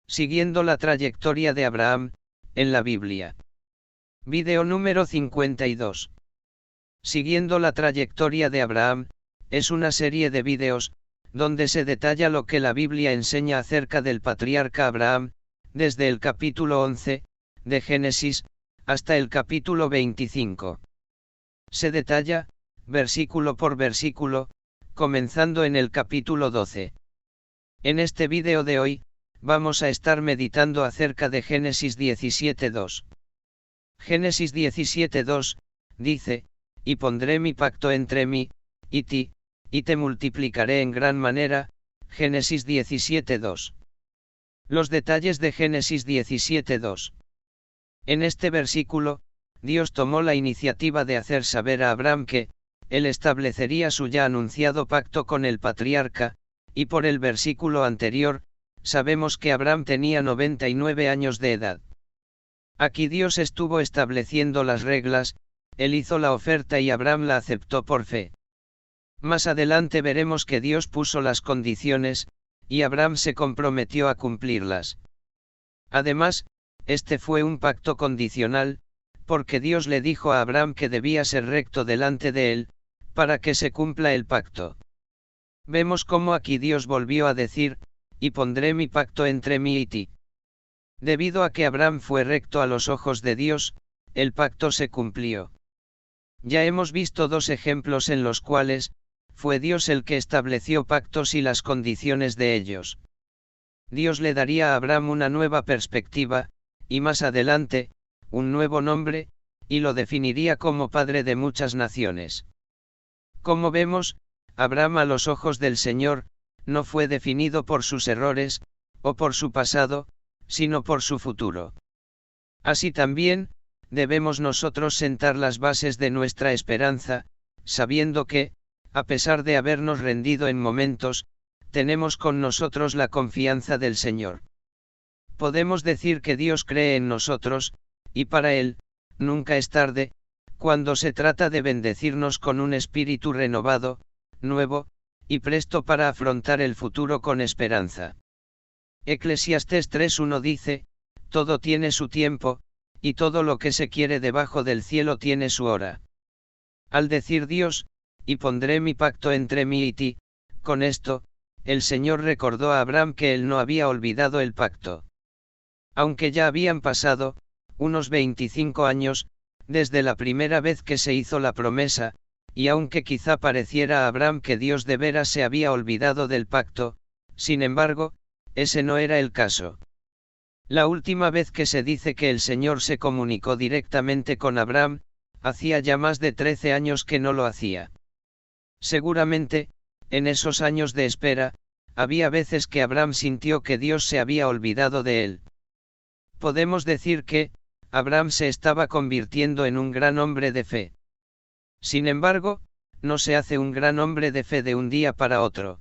Siguiendo la trayectoria de Abraham, en la Biblia. Video número 52. Siguiendo la trayectoria de Abraham, es una serie de videos, donde se detalla lo que la Biblia enseña acerca del patriarca Abraham, desde el capítulo 11, de Génesis, hasta el capítulo 25. Se detalla, versículo por versículo, comenzando en el capítulo 12. En este video de hoy, vamos a estar meditando acerca de Génesis 17:2. Génesis 17:2, dice, y pondré mi pacto entre mí, y ti, y te multiplicaré en gran manera, Génesis 17:2. Los detalles de Génesis 17:2. En este versículo, Dios tomó la iniciativa de hacer saber a Abraham que, él establecería su ya anunciado pacto con el patriarca, y por el versículo anterior, sabemos que Abraham tenía 99 años de edad. Aquí Dios estuvo estableciendo las reglas, él hizo la oferta y Abraham la aceptó por fe. Más adelante veremos que Dios puso las condiciones, y Abraham se comprometió a cumplirlas. Además, este fue un pacto condicional, porque Dios le dijo a Abraham que debía ser recto delante de él, para que se cumpla el pacto. Vemos cómo aquí Dios volvió a decir, y pondré mi pacto entre mí y ti. Debido a que Abraham fue recto a los ojos de Dios, el pacto se cumplió. Ya hemos visto dos ejemplos en los cuales, fue Dios el que estableció pactos y las condiciones de ellos. Dios le daría a Abraham una nueva perspectiva, y más adelante, un nuevo nombre, y lo definiría como padre de muchas naciones. Como vemos, Abraham a los ojos del Señor, no fue definido por sus errores, o por su pasado, sino por su futuro. Así también, debemos nosotros sentar las bases de nuestra esperanza, sabiendo que, a pesar de habernos rendido en momentos, tenemos con nosotros la confianza del Señor. Podemos decir que Dios cree en nosotros, y para Él, nunca es tarde, cuando se trata de bendecirnos con un espíritu renovado, nuevo, y presto para afrontar el futuro con esperanza. Eclesiastés 3:1 dice, todo tiene su tiempo, y todo lo que se quiere debajo del cielo tiene su hora. Al decir Dios, y pondré mi pacto entre mí y ti, con esto, el Señor recordó a Abraham que él no había olvidado el pacto. Aunque ya habían pasado, unos 25 años, desde la primera vez que se hizo la promesa, y aunque quizá pareciera a Abraham que Dios de veras se había olvidado del pacto, sin embargo, ese no era el caso. La última vez que se dice que el Señor se comunicó directamente con Abraham, hacía ya más de 13 años que no lo hacía. Seguramente, en esos años de espera, había veces que Abraham sintió que Dios se había olvidado de él. Podemos decir que, Abraham se estaba convirtiendo en un gran hombre de fe. Sin embargo, no se hace un gran hombre de fe de un día para otro.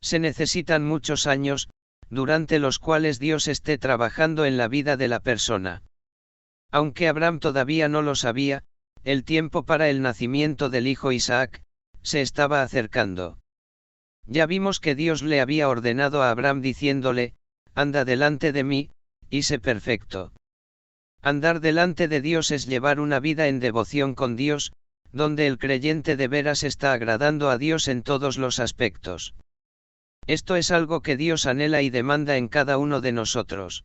Se necesitan muchos años, durante los cuales Dios esté trabajando en la vida de la persona. Aunque Abraham todavía no lo sabía, el tiempo para el nacimiento del hijo Isaac, se estaba acercando. Ya vimos que Dios le había ordenado a Abraham diciéndole, anda delante de mí, y sé perfecto. Andar delante de Dios es llevar una vida en devoción con Dios, donde el creyente de veras está agradando a Dios en todos los aspectos. Esto es algo que Dios anhela y demanda en cada uno de nosotros.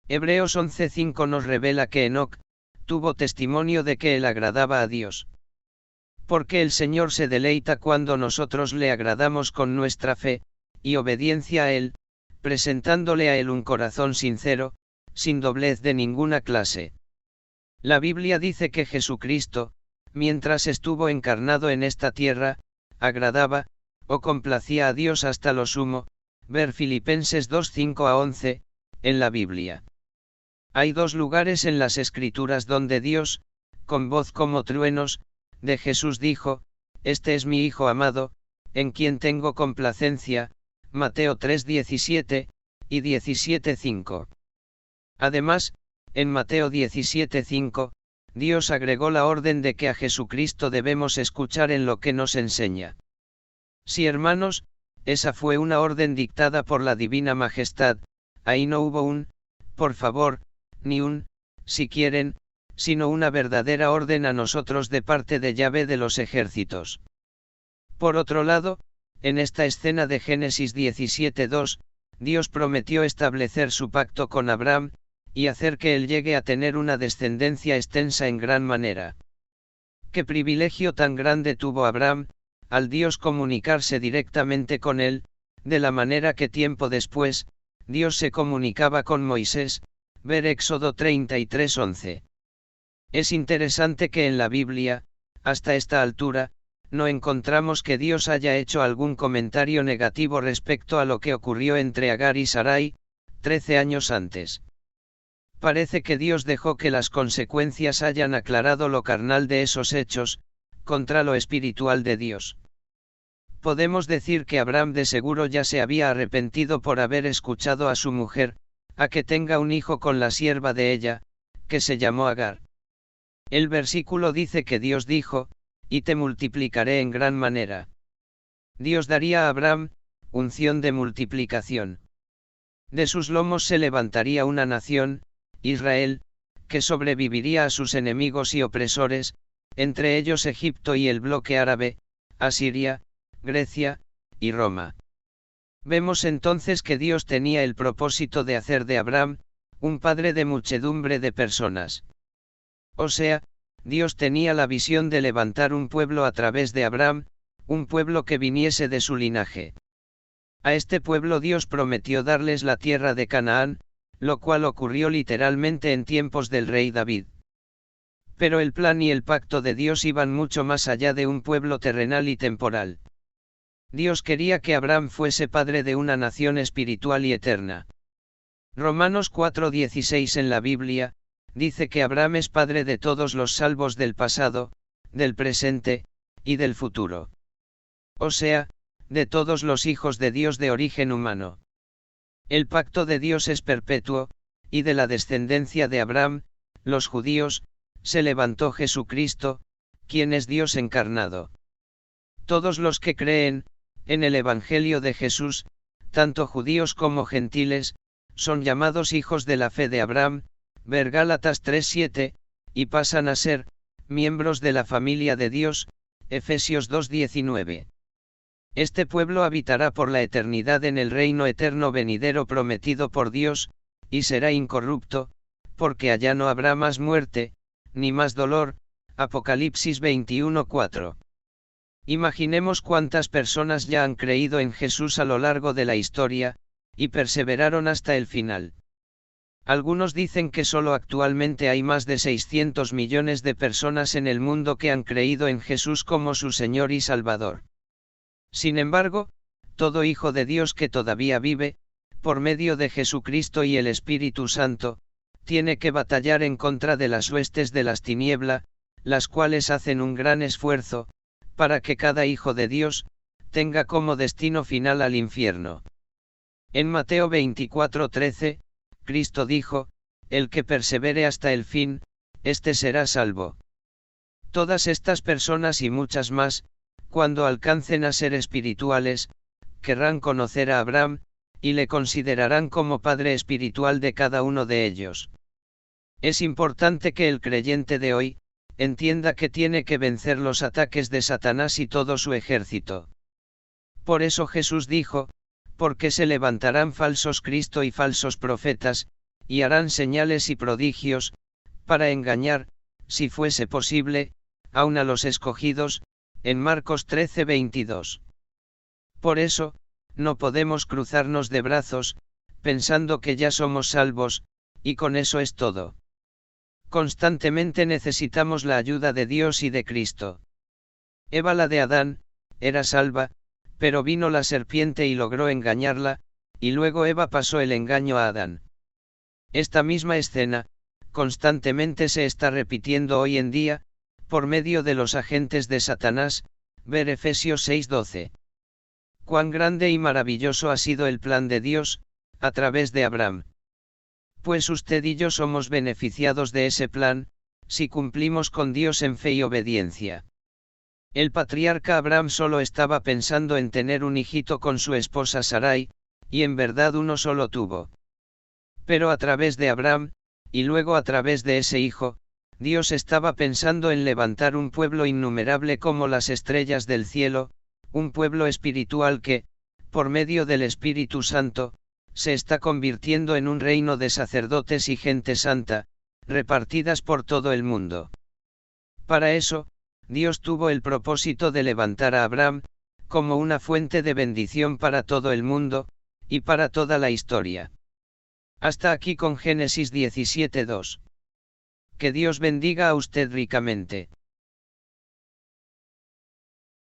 Hebreos 11:5 nos revela que Enoc tuvo testimonio de que él agradaba a Dios. Porque el Señor se deleita cuando nosotros le agradamos con nuestra fe, y obediencia a Él, presentándole a Él un corazón sincero, sin doblez de ninguna clase. La Biblia dice que Jesucristo, mientras estuvo encarnado en esta tierra, agradaba, o complacía a Dios hasta lo sumo, ver Filipenses 2:5-11, en la Biblia. Hay dos lugares en las Escrituras donde Dios, con voz como truenos, de Jesús dijo, este es mi Hijo amado, en quien tengo complacencia, Mateo 3:17, y 17:5. Además, en Mateo 17:5, Dios agregó la orden de que a Jesucristo debemos escuchar en lo que nos enseña. Sí, hermanos, esa fue una orden dictada por la Divina Majestad, ahí no hubo por favor, ni si quieren, sino una verdadera orden a nosotros de parte de Yahvé de los ejércitos. Por otro lado, en esta escena de Génesis 17:2, Dios prometió establecer su pacto con Abraham, y hacer que él llegue a tener una descendencia extensa en gran manera. ¿Qué privilegio tan grande tuvo Abraham, al Dios comunicarse directamente con él, de la manera que tiempo después, Dios se comunicaba con Moisés, ver Éxodo 33:11. Es interesante que en la Biblia, hasta esta altura, no encontramos que Dios haya hecho algún comentario negativo respecto a lo que ocurrió entre Agar y Sarai, 13 años antes. Parece que Dios dejó que las consecuencias hayan aclarado lo carnal de esos hechos, contra lo espiritual de Dios. Podemos decir que Abraham de seguro ya se había arrepentido por haber escuchado a su mujer, a que tenga un hijo con la sierva de ella, que se llamó Agar. El versículo dice que Dios dijo, y te multiplicaré en gran manera. Dios daría a Abraham, unción de multiplicación. De sus lomos se levantaría una nación, Israel, que sobreviviría a sus enemigos y opresores, entre ellos Egipto y el bloque árabe, Asiria, Grecia, y Roma. Vemos entonces que Dios tenía el propósito de hacer de Abraham, un padre de muchedumbre de personas. O sea, Dios tenía la visión de levantar un pueblo a través de Abraham, un pueblo que viniese de su linaje. A este pueblo Dios prometió darles la tierra de Canaán, lo cual ocurrió literalmente en tiempos del rey David. Pero el plan y el pacto de Dios iban mucho más allá de un pueblo terrenal y temporal. Dios quería que Abraham fuese padre de una nación espiritual y eterna. Romanos 4:16 en la Biblia, dice que Abraham es padre de todos los salvos del pasado, del presente, y del futuro. O sea, de todos los hijos de Dios de origen humano. El pacto de Dios es perpetuo, y de la descendencia de Abraham, los judíos, se levantó Jesucristo, quien es Dios encarnado. Todos los que creen, en el Evangelio de Jesús, tanto judíos como gentiles, son llamados hijos de la fe de Abraham, ver Gálatas 3:7, y pasan a ser, miembros de la familia de Dios, Efesios 2:19. Este pueblo habitará por la eternidad en el reino eterno venidero prometido por Dios, y será incorrupto, porque allá no habrá más muerte, ni más dolor, Apocalipsis 21:4. Imaginemos cuántas personas ya han creído en Jesús a lo largo de la historia, y perseveraron hasta el final. Algunos dicen que solo actualmente hay más de 600 millones de personas en el mundo que han creído en Jesús como su Señor y Salvador. Sin embargo, todo hijo de Dios que todavía vive, por medio de Jesucristo y el Espíritu Santo, tiene que batallar en contra de las huestes de las tinieblas, las cuales hacen un gran esfuerzo, para que cada hijo de Dios, tenga como destino final al infierno. En Mateo 24:13, Cristo dijo, el que persevere hasta el fin, éste será salvo. Todas estas personas y muchas más, cuando alcancen a ser espirituales, querrán conocer a Abraham, y le considerarán como padre espiritual de cada uno de ellos. Es importante que el creyente de hoy, entienda que tiene que vencer los ataques de Satanás y todo su ejército. Por eso Jesús dijo, porque se levantarán falsos Cristo y falsos profetas, y harán señales y prodigios, para engañar, si fuese posible, aun a los escogidos, en Marcos 13:22. Por eso, no podemos cruzarnos de brazos, pensando que ya somos salvos, y con eso es todo. Constantemente necesitamos la ayuda de Dios y de Cristo. Eva, la de Adán, era salva, pero vino la serpiente y logró engañarla, y luego Eva pasó el engaño a Adán. Esta misma escena, constantemente se está repitiendo hoy en día, por medio de los agentes de Satanás, ver Efesios 6:12. Cuán grande y maravilloso ha sido el plan de Dios, a través de Abraham. Pues usted y yo somos beneficiados de ese plan, si cumplimos con Dios en fe y obediencia. El patriarca Abraham solo estaba pensando en tener un hijito con su esposa Sarai, y en verdad uno solo tuvo. Pero a través de Abraham, y luego a través de ese hijo, Dios estaba pensando en levantar un pueblo innumerable como las estrellas del cielo, un pueblo espiritual que, por medio del Espíritu Santo, se está convirtiendo en un reino de sacerdotes y gente santa, repartidas por todo el mundo. Para eso, Dios tuvo el propósito de levantar a Abraham, como una fuente de bendición para todo el mundo, y para toda la historia. Hasta aquí con Génesis 17:2. Que Dios bendiga a usted ricamente.